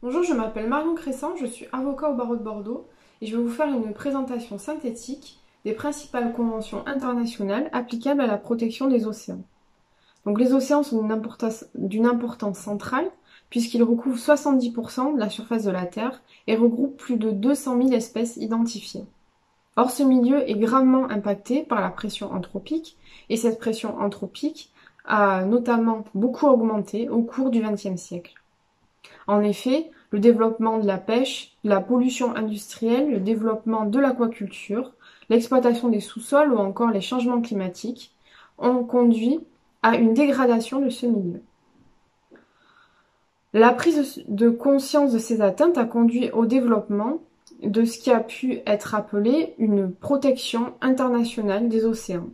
Bonjour, je m'appelle Marion Cressan, je suis avocat au barreau de Bordeaux et je vais vous faire une présentation synthétique des principales conventions internationales applicables à la protection des océans. Donc les océans sont d'une importance centrale puisqu'ils recouvrent 70% de la surface de la Terre et regroupent plus de 200 000 espèces identifiées. Or, ce milieu est gravement impacté par la pression anthropique et cette pression anthropique a notamment beaucoup augmenté au cours du XXe siècle. En effet, le développement de la pêche, la pollution industrielle, le développement de l'aquaculture, l'exploitation des sous-sols ou encore les changements climatiques ont conduit à une dégradation de ce milieu. La prise de conscience de ces atteintes a conduit au développement de ce qui a pu être appelé une protection internationale des océans.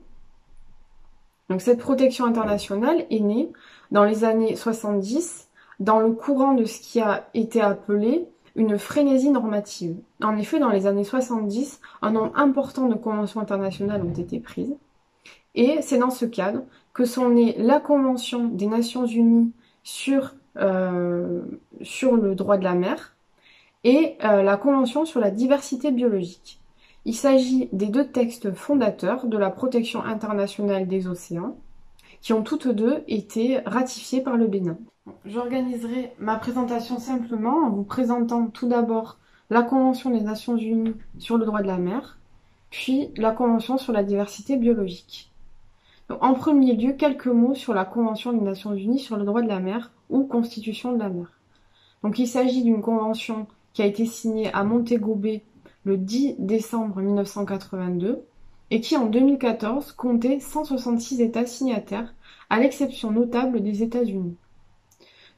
Donc cette protection internationale est née dans les années 70 dans le courant de ce qui a été appelé une frénésie normative. En effet, dans les années 70, un nombre important de conventions internationales ont été prises. Et c'est dans ce cadre que sont nées la Convention des Nations Unies sur le droit de la mer et la Convention sur la diversité biologique. Il s'agit des deux textes fondateurs de la protection internationale des océans, qui ont toutes deux été ratifiées par le Bénin. J'organiserai ma présentation simplement en vous présentant tout d'abord la Convention des Nations Unies sur le droit de la mer, puis la Convention sur la diversité biologique. Donc, en premier lieu, quelques mots sur la Convention des Nations Unies sur le droit de la mer ou Constitution de la mer. Donc, il s'agit d'une convention qui a été signée à Montego Bay le 10 décembre 1982 et qui en 2014 comptait 166 États signataires, à l'exception notable des États-Unis.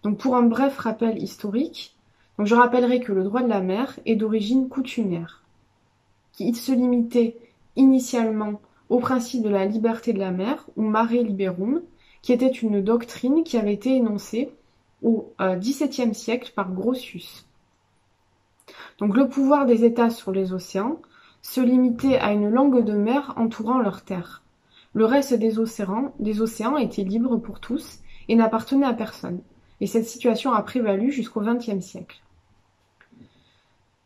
Donc pour un bref rappel historique, je rappellerai que le droit de la mer est d'origine coutumière. Il se limitait initialement au principe de la liberté de la mer, ou mare liberum, qui était une doctrine qui avait été énoncée au XVIIe siècle par Grotius. Donc le pouvoir des États sur les océans se limitait à une langue de mer entourant leurs terres. Le reste des océans était libre pour tous et n'appartenait à personne. Et cette situation a prévalu jusqu'au XXe siècle.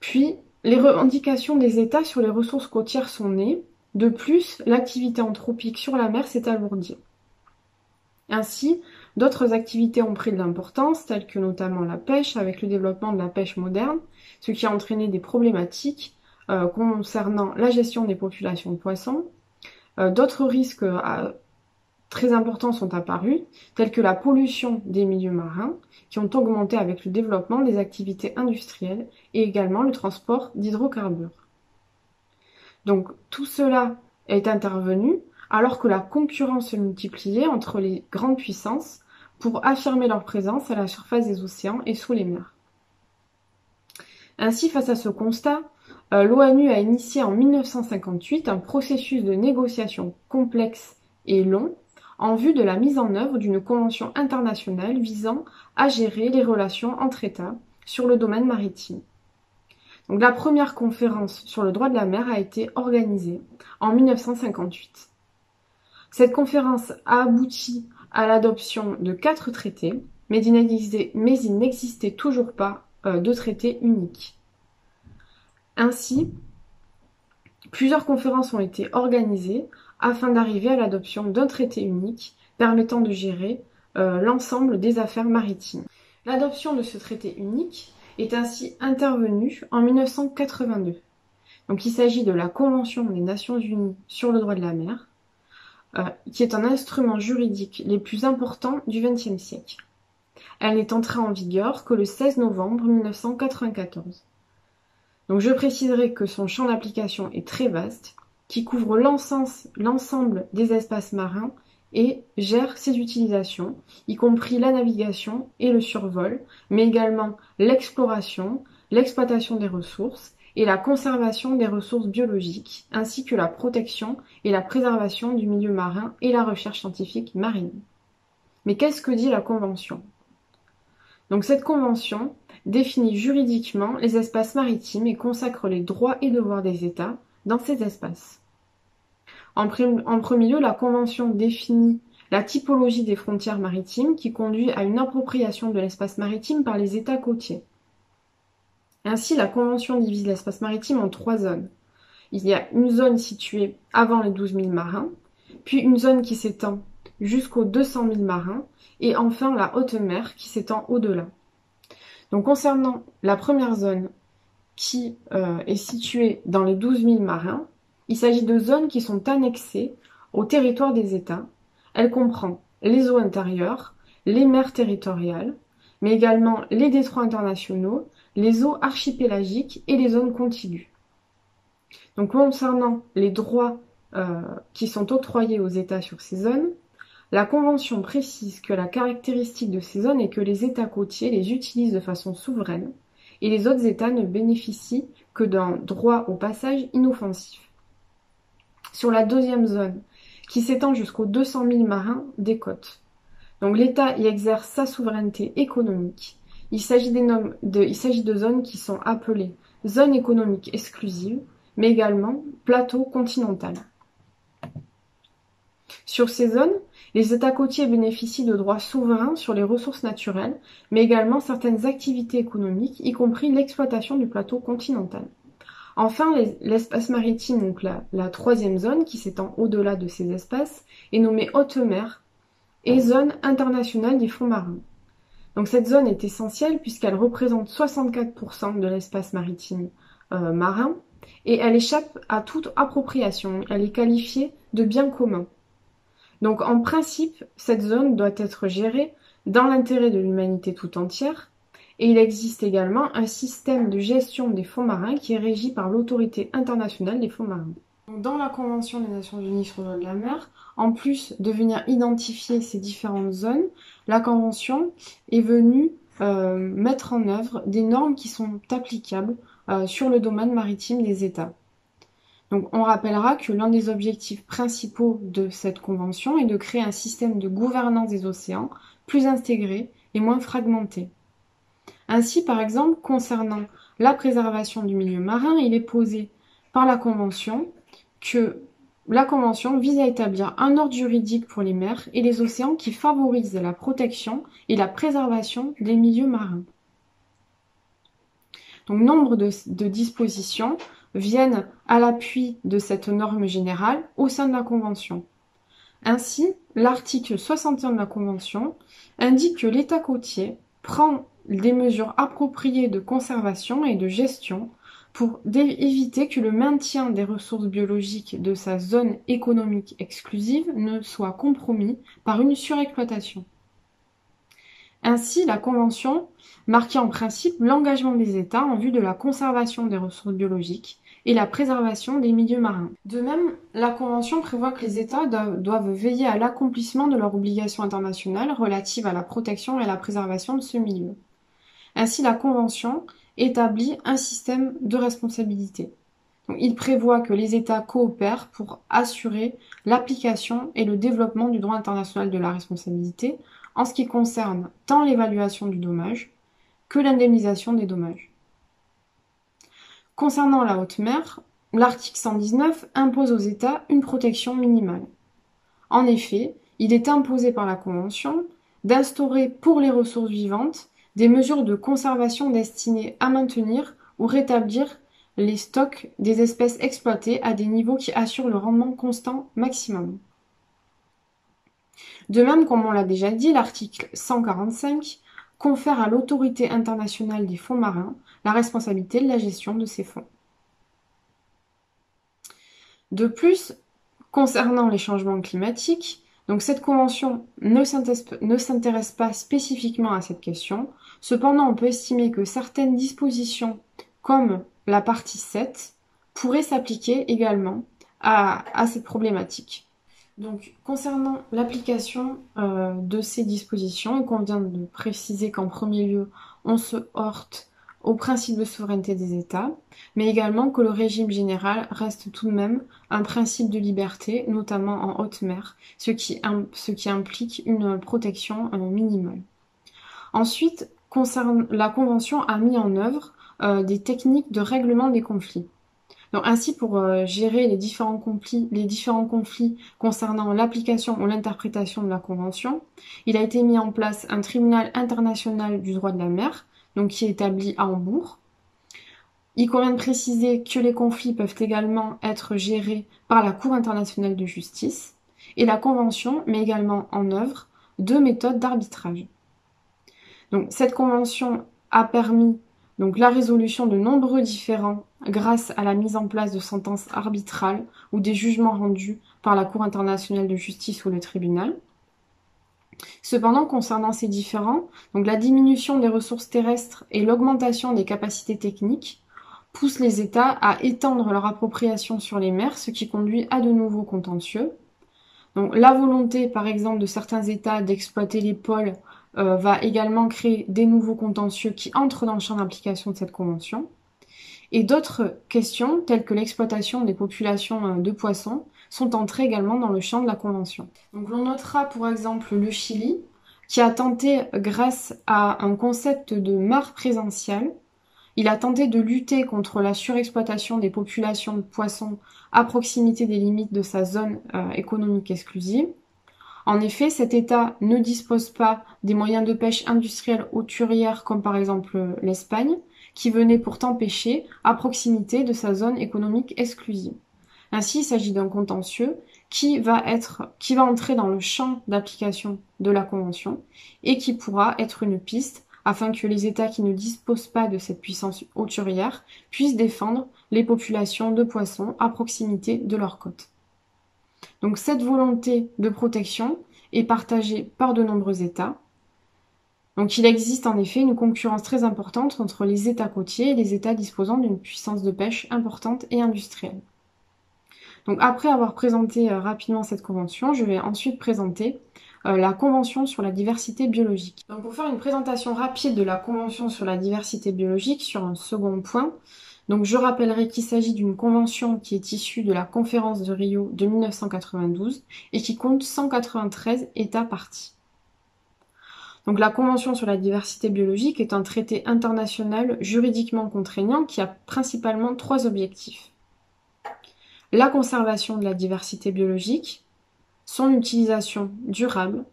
Puis, les revendications des États sur les ressources côtières sont nées. De plus, l'activité anthropique sur la mer s'est alourdie. Ainsi, d'autres activités ont pris de l'importance, telles que notamment la pêche, avec le développement de la pêche moderne, ce qui a entraîné des problématiques concernant la gestion des populations de poissons. D'autres risques très importants sont apparus, tels que la pollution des milieux marins, qui ont augmenté avec le développement des activités industrielles et également le transport d'hydrocarbures. Donc tout cela est intervenu alors que la concurrence se multipliait entre les grandes puissances pour affirmer leur présence à la surface des océans et sous les mers. Ainsi, face à ce constat, l'ONU a initié en 1958 un processus de négociation complexe et long en vue de la mise en œuvre d'une convention internationale visant à gérer les relations entre États sur le domaine maritime. Donc, la première conférence sur le droit de la mer a été organisée en 1958. Cette conférence a abouti à l'adoption de 4 traités, mais il n'existait toujours pas de traité unique. Ainsi, plusieurs conférences ont été organisées afin d'arriver à l'adoption d'un traité unique permettant de gérer l'ensemble des affaires maritimes. L'adoption de ce traité unique est ainsi intervenue en 1982. Donc il s'agit de la Convention des Nations Unies sur le droit de la mer, qui est un instrument juridique les plus importants du XXe siècle. Elle n'est entrée en vigueur que le 16 novembre 1994. Donc je préciserai que son champ d'application est très vaste, qui couvre l'ensemble des espaces marins et gère ses utilisations, y compris la navigation et le survol, mais également l'exploration, l'exploitation des ressources et la conservation des ressources biologiques, ainsi que la protection et la préservation du milieu marin et la recherche scientifique marine. Mais qu'est-ce que dit la Convention ? Donc cette Convention définit juridiquement les espaces maritimes et consacre les droits et devoirs des États dans ces espaces. En premier lieu, la Convention définit la typologie des frontières maritimes qui conduit à une appropriation de l'espace maritime par les États côtiers. Ainsi, la Convention divise l'espace maritime en 3 zones. Il y a une zone située avant les 12 000 marins, puis une zone qui s'étend jusqu'aux 200 000 marins, et enfin la haute mer qui s'étend au-delà. Donc concernant la première zone qui est située dans les 12 000 marins, il s'agit de zones qui sont annexées au territoire des États. Elle comprend les eaux intérieures, les mers territoriales, mais également les détroits internationaux, les eaux archipélagiques et les zones contiguës. Donc concernant les droits qui sont octroyés aux États sur ces zones, la Convention précise que la caractéristique de ces zones est que les États côtiers les utilisent de façon souveraine et les autres États ne bénéficient que d'un droit au passage inoffensif. Sur la deuxième zone, qui s'étend jusqu'aux 200 000 marins des côtes, donc l'État y exerce sa souveraineté économique. Il s'agit de zones qui sont appelées zones économiques exclusives, mais également plateau continental. Sur ces zones, les États côtiers bénéficient de droits souverains sur les ressources naturelles, mais également certaines activités économiques, y compris l'exploitation du plateau continental. Enfin, l'espace maritime, donc la troisième zone qui s'étend au-delà de ces espaces, est nommée haute mer et zone internationale des fonds marins. Donc cette zone est essentielle puisqu'elle représente 64% de l'espace maritime marin et elle échappe à toute appropriation. Elle est qualifiée de bien commun. Donc en principe, cette zone doit être gérée dans l'intérêt de l'humanité tout entière et il existe également un système de gestion des fonds marins qui est régi par l'Autorité internationale des fonds marins. Dans la Convention des Nations Unies sur le droit de la mer, en plus de venir identifier ces différentes zones, la Convention est venue mettre en œuvre des normes qui sont applicables sur le domaine maritime des États. Donc on rappellera que l'un des objectifs principaux de cette convention est de créer un système de gouvernance des océans plus intégré et moins fragmenté. Ainsi, par exemple, concernant la préservation du milieu marin, il est posé par la Convention que la Convention vise à établir un ordre juridique pour les mers et les océans qui favorise la protection et la préservation des milieux marins. Donc nombre de dispositions viennent à l'appui de cette norme générale au sein de la Convention. Ainsi, l'article 61 de la Convention indique que l'État côtier prend des mesures appropriées de conservation et de gestion pour éviter que le maintien des ressources biologiques de sa zone économique exclusive ne soit compromis par une surexploitation. Ainsi, la Convention marquait en principe l'engagement des États en vue de la conservation des ressources biologiques et la préservation des milieux marins. De même, la Convention prévoit que les États doivent veiller à l'accomplissement de leurs obligations internationales relatives à la protection et à la préservation de ce milieu. Ainsi, la Convention établit un système de responsabilité. Donc, il prévoit que les États coopèrent pour assurer l'application et le développement du droit international de la responsabilité en ce qui concerne tant l'évaluation du dommage que l'indemnisation des dommages. Concernant la haute mer, l'article 119 impose aux États une protection minimale. En effet, il est imposé par la Convention d'instaurer pour les ressources vivantes des mesures de conservation destinées à maintenir ou rétablir les stocks des espèces exploitées à des niveaux qui assurent le rendement constant maximum. De même, comme on l'a déjà dit, l'article 145 confère à l'Autorité internationale des fonds marins la responsabilité de la gestion de ces fonds. De plus, concernant les changements climatiques, donc cette convention ne s'intéresse pas spécifiquement à cette question. Cependant, on peut estimer que certaines dispositions, comme la partie 7, pourraient s'appliquer également à cette problématique. Donc, concernant l'application de ces dispositions, il convient de préciser qu'en premier lieu, on se heurte au principe de souveraineté des États, mais également que le régime général reste tout de même un principe de liberté, notamment en haute mer, ce qui implique une protection minimale. Ensuite, la Convention a mis en œuvre des techniques de règlement des conflits. Donc ainsi, pour gérer les différents conflits concernant l'application ou l'interprétation de la Convention, il a été mis en place un tribunal international du droit de la mer, donc qui est établi à Hambourg. Il convient de préciser que les conflits peuvent également être gérés par la Cour internationale de justice et la Convention met également en œuvre 2 méthodes d'arbitrage. Donc, cette convention a permis la résolution de nombreux différends grâce à la mise en place de sentences arbitrales ou des jugements rendus par la Cour internationale de justice ou le tribunal. Cependant, concernant ces différends, la diminution des ressources terrestres et l'augmentation des capacités techniques poussent les États à étendre leur appropriation sur les mers, ce qui conduit à de nouveaux contentieux. Donc, la volonté, par exemple, de certains États d'exploiter les pôles va également créer des nouveaux contentieux qui entrent dans le champ d'application de cette convention. Et d'autres questions, telles que l'exploitation des populations de poissons, sont entrées également dans le champ de la convention. Donc l'on notera pour exemple le Chili, qui a tenté, grâce à un concept de mare présentielle, il a tenté de lutter contre la surexploitation des populations de poissons à proximité des limites de sa zone économique exclusive. En effet, cet État ne dispose pas des moyens de pêche industrielle hauturière comme par exemple l'Espagne, qui venait pourtant pêcher à proximité de sa zone économique exclusive. Ainsi, il s'agit d'un contentieux qui va entrer dans le champ d'application de la Convention et qui pourra être une piste afin que les États qui ne disposent pas de cette puissance hauturière puissent défendre les populations de poissons à proximité de leurs côtes. Donc cette volonté de protection est partagée par de nombreux États. Donc il existe en effet une concurrence très importante entre les États côtiers et les États disposant d'une puissance de pêche importante et industrielle. Donc après avoir présenté rapidement cette convention, je vais ensuite présenter la Convention sur la diversité biologique. Donc pour faire une présentation rapide de la Convention sur la diversité biologique sur un second point, donc je rappellerai qu'il s'agit d'une convention qui est issue de la conférence de Rio de 1992 et qui compte 193 États parties. Donc la Convention sur la diversité biologique est un traité international juridiquement contraignant qui a principalement 3 objectifs. La conservation de la diversité biologique, son utilisation durable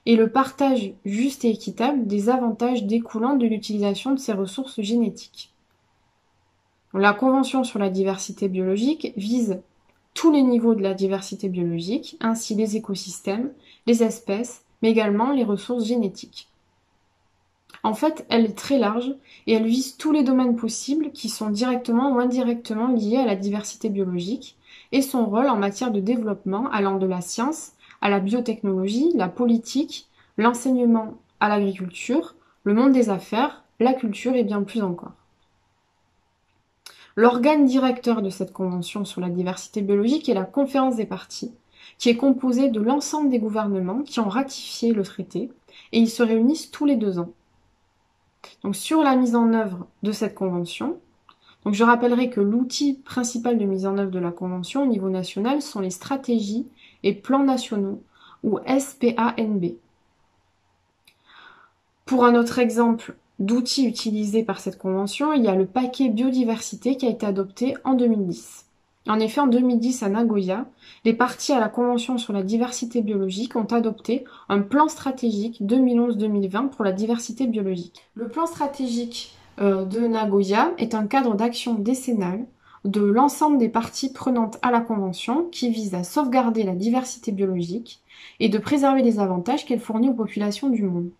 et le partage juste et équitable des avantages découlant de l'utilisation de ces ressources génétiques. La Convention sur la diversité biologique vise tous les niveaux de la diversité biologique, ainsi les écosystèmes, les espèces, mais également les ressources génétiques. En fait, elle est très large et elle vise tous les domaines possibles qui sont directement ou indirectement liés à la diversité biologique et son rôle en matière de développement allant de la science à la biotechnologie, la politique, l'enseignement à l'agriculture, le monde des affaires, la culture et bien plus encore. L'organe directeur de cette convention sur la diversité biologique est la Conférence des parties, qui est composée de l'ensemble des gouvernements qui ont ratifié le traité, et ils se réunissent tous les 2 ans. Donc sur la mise en œuvre de cette convention, donc je rappellerai que l'outil principal de mise en œuvre de la convention au niveau national sont les stratégies et plans nationaux, ou SPANB. Pour un autre exemple d'outils utilisés par cette convention, il y a le paquet biodiversité qui a été adopté en 2010. En effet, en 2010 à Nagoya, les parties à la Convention sur la diversité biologique ont adopté un plan stratégique 2011-2020 pour la diversité biologique. Le plan stratégique de Nagoya est un cadre d'action décennal de l'ensemble des parties prenantes à la Convention qui vise à sauvegarder la diversité biologique et de préserver les avantages qu'elle fournit aux populations du monde.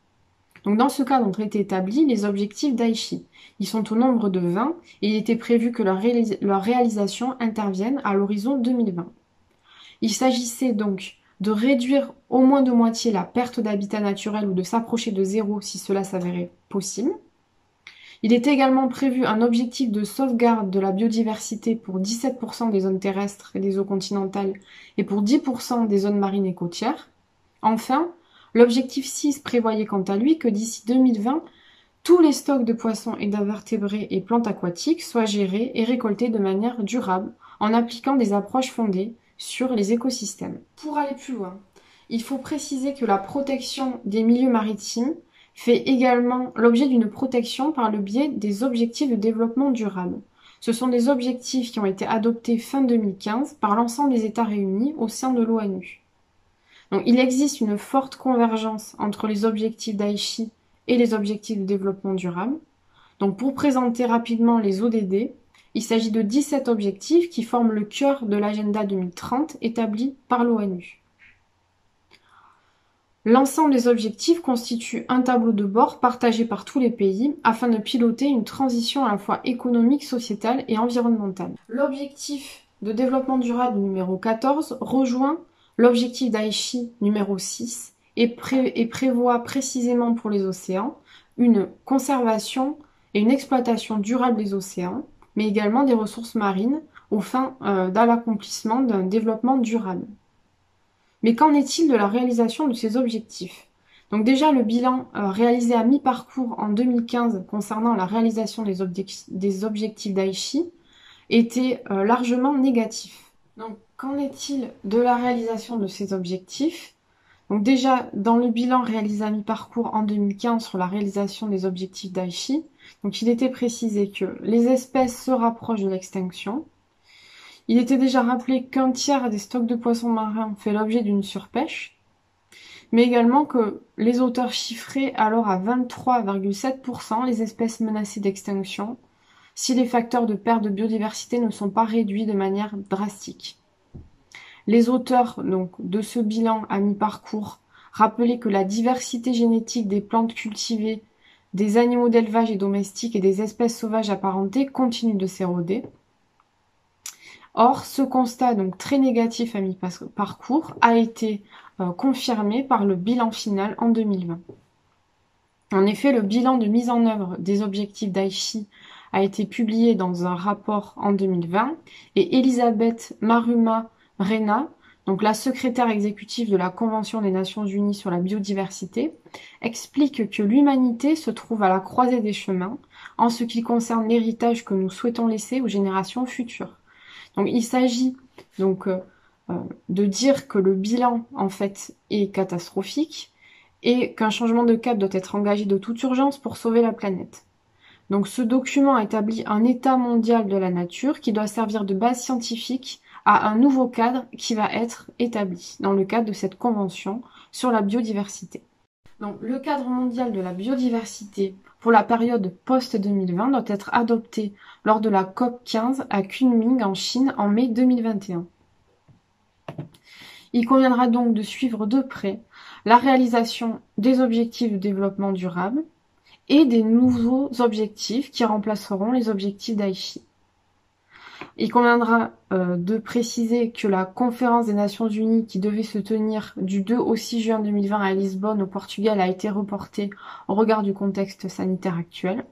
Donc dans ce cadre ont été établis les objectifs d'Aichi. Ils sont au nombre de 20 et il était prévu que leur réalisation intervienne à l'horizon 2020. Il s'agissait donc de réduire au moins de moitié la perte d'habitat naturel ou de s'approcher de zéro si cela s'avérait possible. Il était également prévu un objectif de sauvegarde de la biodiversité pour 17% des zones terrestres et des eaux continentales et pour 10% des zones marines et côtières. Enfin, l'objectif 6 prévoyait quant à lui que d'ici 2020, tous les stocks de poissons et d'invertébrés et plantes aquatiques soient gérés et récoltés de manière durable en appliquant des approches fondées sur les écosystèmes. Pour aller plus loin, il faut préciser que la protection des milieux maritimes fait également l'objet d'une protection par le biais des objectifs de développement durable. Ce sont des objectifs qui ont été adoptés fin 2015 par l'ensemble des États réunis au sein de l'ONU. Donc, il existe une forte convergence entre les objectifs d'Aichi et les objectifs de développement durable. Donc pour présenter rapidement les ODD, il s'agit de 17 objectifs qui forment le cœur de l'agenda 2030 établi par l'ONU. L'ensemble des objectifs constitue un tableau de bord partagé par tous les pays afin de piloter une transition à la fois économique, sociétale et environnementale. L'objectif de développement durable numéro 14 rejoint l'objectif d'Aichi numéro 6 et prévoit précisément pour les océans une conservation et une exploitation durable des océans, mais également des ressources marines aux fins de l'accomplissement d'un développement durable. Mais qu'en est-il de la réalisation de ces objectifs? Donc déjà, le bilan réalisé à mi-parcours en 2015 concernant la réalisation des objectifs d'Aichi était largement négatif. Donc qu'en est-il de la réalisation de ces objectifs? Donc déjà, dans le bilan réalisé à mi-parcours en 2015 sur la réalisation des objectifs d'Aichi, donc il était précisé que les espèces se rapprochent de l'extinction. Il était déjà rappelé qu'un tiers des stocks de poissons marins fait l'objet d'une surpêche, mais également que les auteurs chiffraient alors à 23,7% les espèces menacées d'extinction si les facteurs de perte de biodiversité ne sont pas réduits de manière drastique. Les auteurs donc, de ce bilan à mi-parcours rappelaient que la diversité génétique des plantes cultivées, des animaux d'élevage et domestiques et des espèces sauvages apparentées continue de s'éroder. Or, ce constat donc très négatif à mi-parcours a été confirmé par le bilan final en 2020. En effet, le bilan de mise en œuvre des objectifs d'Aichi a été publié dans un rapport en 2020 et Elisabeth Maruma Rena, donc la secrétaire exécutive de la Convention des Nations Unies sur la biodiversité, explique que l'humanité se trouve à la croisée des chemins en ce qui concerne l'héritage que nous souhaitons laisser aux générations futures. Donc il s'agit donc de dire que le bilan en fait est catastrophique et qu'un changement de cap doit être engagé de toute urgence pour sauver la planète. Donc ce document établit un état mondial de la nature qui doit servir de base scientifique à un nouveau cadre qui va être établi dans le cadre de cette convention sur la biodiversité. Donc le cadre mondial de la biodiversité pour la période post-2020 doit être adopté lors de la COP 15 à Kunming en Chine en mai 2021. Il conviendra donc de suivre de près la réalisation des objectifs de développement durable et des nouveaux objectifs qui remplaceront les objectifs d'Aichi. Il conviendra de préciser que la conférence des Nations Unies qui devait se tenir du 2 au 6 juin 2020 à Lisbonne au Portugal a été reportée au regard du contexte sanitaire actuel.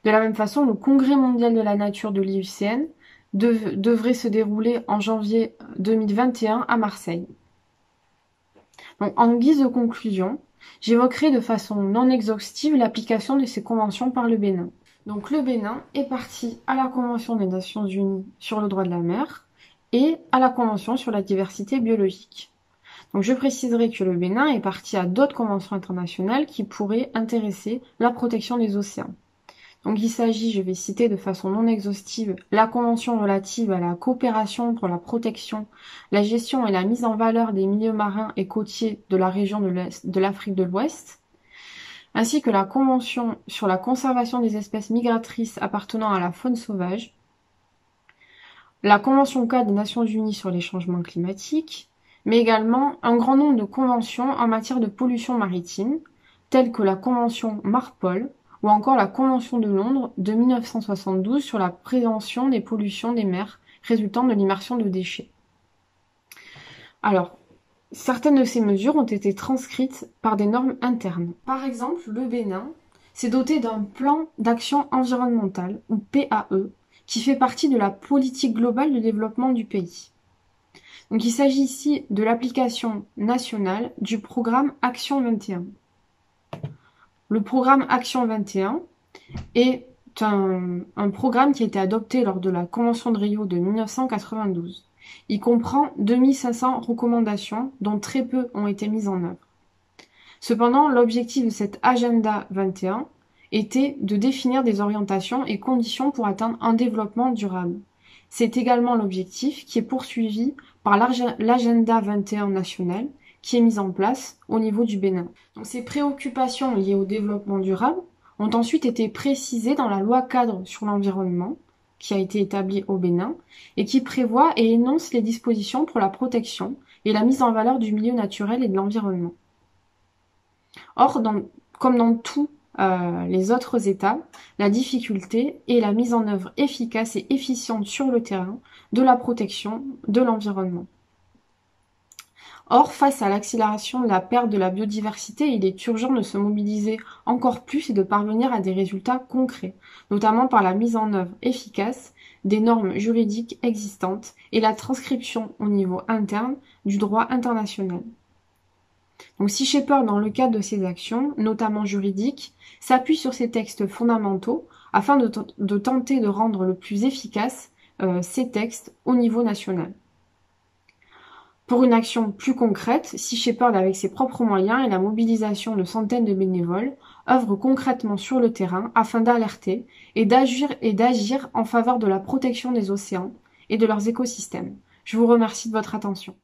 De la même façon, le Congrès mondial de la nature de l'IUCN devrait se dérouler en janvier 2021 à Marseille. Donc, en guise de conclusion, j'évoquerai de façon non exhaustive l'application de ces conventions par le Bénin. Donc le Bénin est parti à la Convention des Nations Unies sur le droit de la mer et à la Convention sur la diversité biologique. Donc je préciserai que le Bénin est parti à d'autres conventions internationales qui pourraient intéresser la protection des océans. Donc il s'agit, je vais citer de façon non exhaustive, la Convention relative à la coopération pour la protection, la gestion et la mise en valeur des milieux marins et côtiers de la région de l'Afrique de l'Ouest, ainsi que la Convention sur la conservation des espèces migratrices appartenant à la faune sauvage, la Convention cadre des Nations Unies sur les changements climatiques, mais également un grand nombre de conventions en matière de pollution maritime, telles que la Convention MARPOL ou encore la Convention de Londres de 1972 sur la prévention des pollutions des mers résultant de l'immersion de déchets. Alors, certaines de ces mesures ont été transcrites par des normes internes. Par exemple, le Bénin s'est doté d'un plan d'action environnementale, ou PAE, qui fait partie de la politique globale de développement du pays. Donc il s'agit ici de l'application nationale du programme Action 21. Le programme Action 21 est un programme qui a été adopté lors de la Convention de Rio de 1992. Il comprend 2500 recommandations, dont très peu ont été mises en œuvre. Cependant, l'objectif de cet Agenda 21 était de définir des orientations et conditions pour atteindre un développement durable. C'est également l'objectif qui est poursuivi par l'Agenda 21 national, qui est mis en place au niveau du Bénin. Donc, ces préoccupations liées au développement durable ont ensuite été précisées dans la loi cadre sur l'environnement, qui a été établie au Bénin, et qui prévoit et énonce les dispositions pour la protection et la mise en valeur du milieu naturel et de l'environnement. Or, comme dans tous les autres États, la difficulté est la mise en œuvre efficace et efficiente sur le terrain de la protection de l'environnement. Or, face à l'accélération de la perte de la biodiversité, il est urgent de se mobiliser encore plus et de parvenir à des résultats concrets, notamment par la mise en œuvre efficace des normes juridiques existantes et la transcription au niveau interne du droit international. Donc Sea Shepherd, dans le cadre de ses actions, notamment juridiques, s'appuie sur ces textes fondamentaux afin de tenter de rendre le plus efficace ces textes au niveau national. Pour une action plus concrète, Sea Shepherd, avec ses propres moyens et la mobilisation de centaines de bénévoles, œuvre concrètement sur le terrain afin d'alerter et d'agir en faveur de la protection des océans et de leurs écosystèmes. Je vous remercie de votre attention.